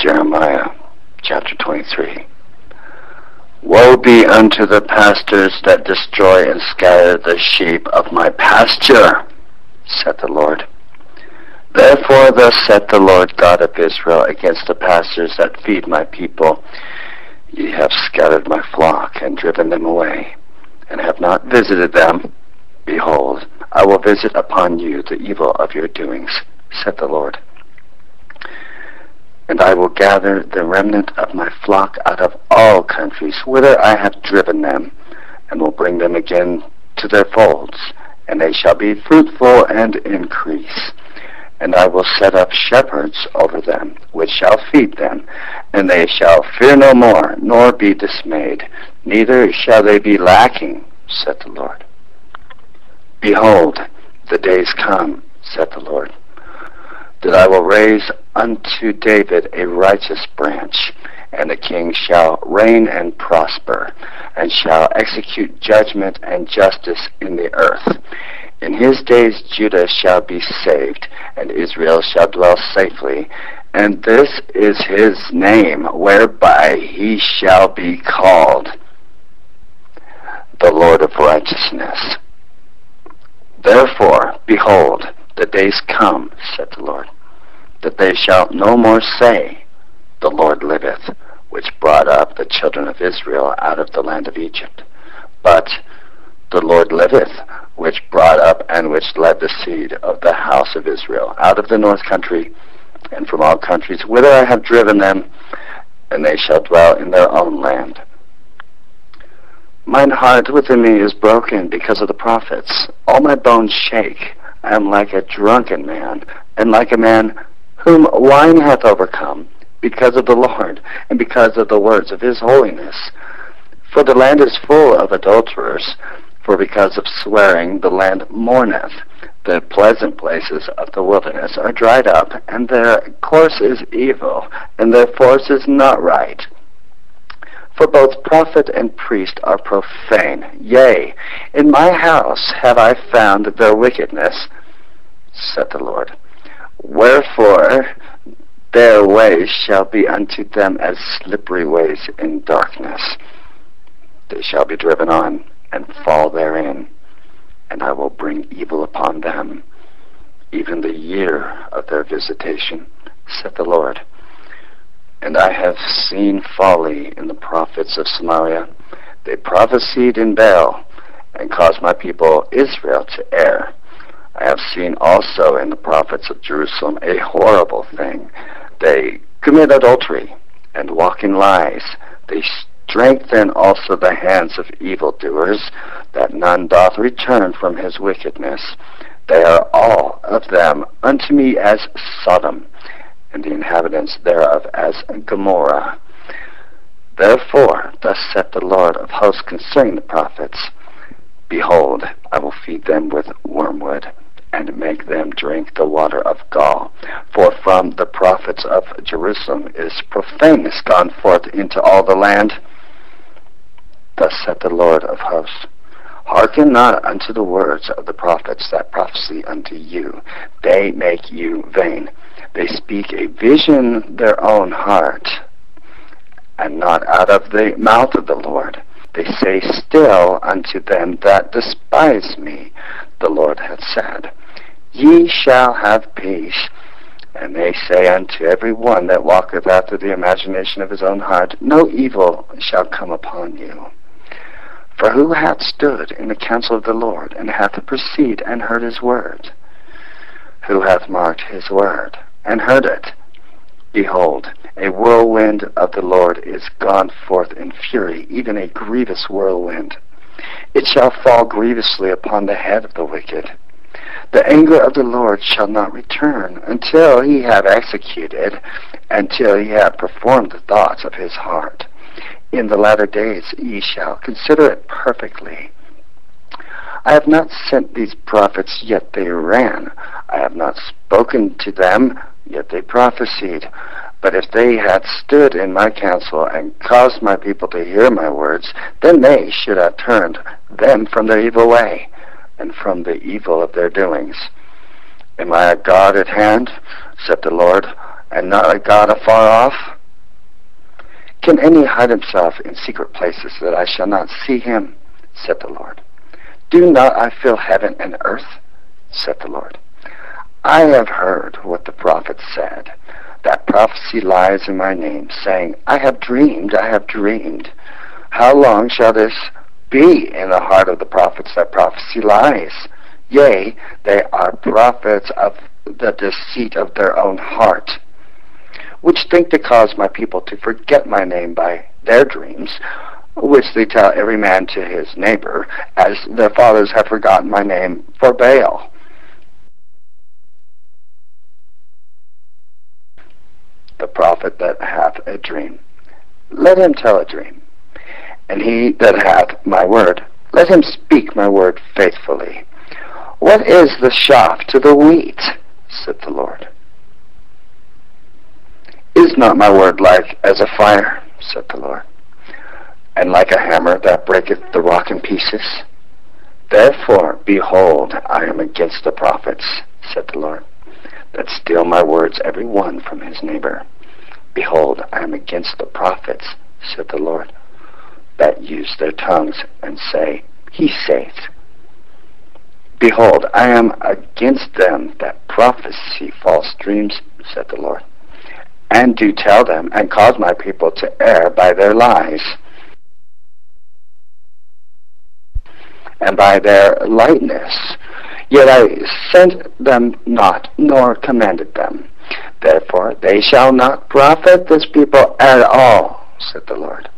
Jeremiah chapter 23. Woe be unto the pastors that destroy and scatter the sheep of my pasture, saith the Lord. Therefore thus saith the Lord God of Israel against the pastors that feed my people. Ye have scattered my flock and driven them away, and have not visited them. Behold, I will visit upon you the evil of your doings, saith the Lord. And I will gather the remnant of my flock out of all countries whither I have driven them, and will bring them again to their folds, and they shall be fruitful and increase. And I will set up shepherds over them, which shall feed them, and they shall fear no more, nor be dismayed, neither shall they be lacking, saith the Lord. Behold, the days come, saith the Lord, that I will raise unto David a righteous branch, and the king shall reign and prosper, and shall execute judgment and justice in the earth. In his days Judah shall be saved, and Israel shall dwell safely, and this is his name, whereby he shall be called the Lord of righteousness. Therefore, behold, the days come, saith the Lord, that they shall no more say, The Lord liveth, which brought up the children of Israel out of the land of Egypt. But the Lord liveth, which brought up and which led the seed of the house of Israel out of the north country, and from all countries whither I have driven them, and they shall dwell in their own land. Mine heart within me is broken because of the prophets. All my bones shake. I am like a drunken man, and like a man whom wine hath overcome, because of the Lord, and because of the words of his holiness. For the land is full of adulterers, for because of swearing the land mourneth. The pleasant places of the wilderness are dried up, and their course is evil, and their force is not right. For both prophet and priest are profane. Yea, in my house have I found their wickedness, saith the Lord. Wherefore their ways shall be unto them as slippery ways in darkness. They shall be driven on, and fall therein, and I will bring evil upon them, even the year of their visitation, saith the Lord. And I have seen folly in the prophets of Samaria. They prophesied in Baal, and caused my people Israel to err. I have seen also in the prophets of Jerusalem a horrible thing. They commit adultery, and walk in lies. They strengthen also the hands of evildoers, that none doth return from his wickedness. They are all of them unto me as Sodom, and the inhabitants thereof as Gomorrah. Therefore, thus saith the Lord of hosts concerning the prophets, Behold, I will feed them with wormwood, and make them drink the water of gall. For from the prophets of Jerusalem is profaneness gone forth into all the land. Thus saith the Lord of hosts, Hearken not unto the words of the prophets that prophesy unto you. They make you vain. They speak a vision their own heart, and not out of the mouth of the Lord. They say still unto them that despise me, the Lord hath said, Ye shall have peace. And they say unto every one that walketh after the imagination of his own heart, No evil shall come upon you. For who hath stood in the counsel of the Lord, and hath perceived and heard his word? Who hath marked his word, and heard it? Behold, a whirlwind of the Lord is gone forth in fury, even a grievous whirlwind. It shall fall grievously upon the head of the wicked. The anger of the Lord shall not return until he have executed, until he have performed the thoughts of his heart. In the latter days ye shall consider it perfectly. I have not sent these prophets, yet they ran. I have not spoken to them, yet they prophesied. But if they had stood in my counsel, and caused my people to hear my words, then they should have turned them from their evil way, and from the evil of their doings. Am I a God at hand, saith the Lord, and not a God afar off? Can any hide himself in secret places that I shall not see him? Said the Lord. Do not I fill heaven and earth? Said the Lord. I have heard what the prophet said. That prophecy lies in my name, saying, I have dreamed, I have dreamed. How long shall this be in the heart of the prophets that prophecy lies? Yea, they are prophets of the deceit of their own heart, which think to cause my people to forget my name by their dreams, which they tell every man to his neighbor, as their fathers have forgotten my name for Baal. The prophet that hath a dream, let him tell a dream. And he that hath my word, let him speak my word faithfully. What is the chaff to the wheat? Said the Lord. Is not my word like as a fire? Said the Lord, and like a hammer that breaketh the rock in pieces? Therefore, behold, I am against the prophets, said the Lord, that steal my words every one from his neighbor. Behold, I am against the prophets, said the Lord, that use their tongues and say, He saith. Behold, I am against them that prophesy false dreams, said the Lord, and do tell them, and cause my people to err by their lies, and by their lightness. Yet I sent them not, nor commanded them. Therefore they shall not profit this people at all, said the Lord.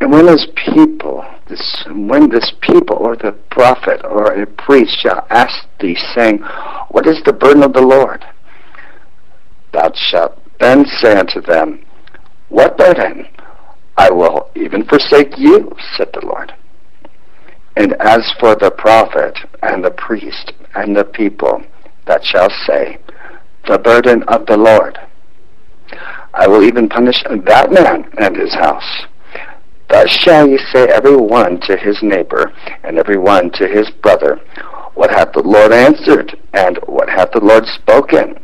And when this people or the prophet or a priest shall ask thee, saying, What is the burden of the Lord? Thou shalt then say unto them, What burden? I will even forsake you, said the Lord. And as for the prophet and the priest and the people that shall say, The burden of the Lord, I will even punish that man and his house. Thus shall ye say every one to his neighbor, and every one to his brother, What hath the Lord answered, and what hath the Lord spoken?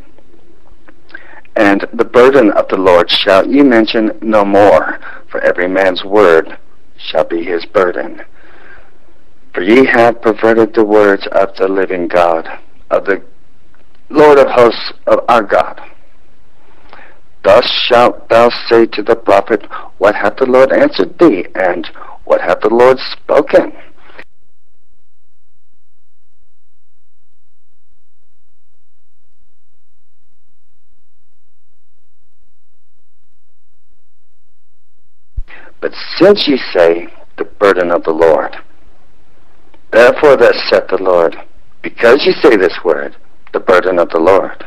And the burden of the Lord shall ye mention no more, for every man's word shall be his burden. For ye have perverted the words of the living God, of the Lord of hosts, of our God. Thus shalt thou say to the prophet, What hath the Lord answered thee, and what hath the Lord spoken? But since ye say, The burden of the Lord, therefore thus saith the Lord, because ye say this word, the burden of the Lord,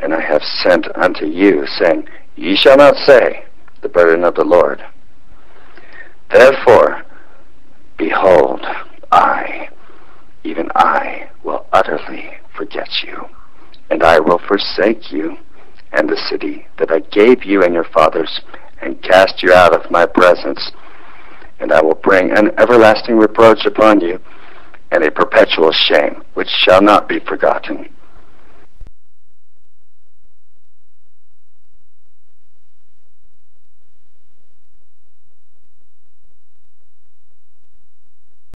and I have sent unto you, saying, Ye shall not say, the burden of the Lord. Therefore, behold, I, even I, will utterly forget you, and I will forsake you, and the city that I gave you and your fathers, and cast you out of my presence. And I will bring an everlasting reproach upon you, and a perpetual shame, which shall not be forgotten.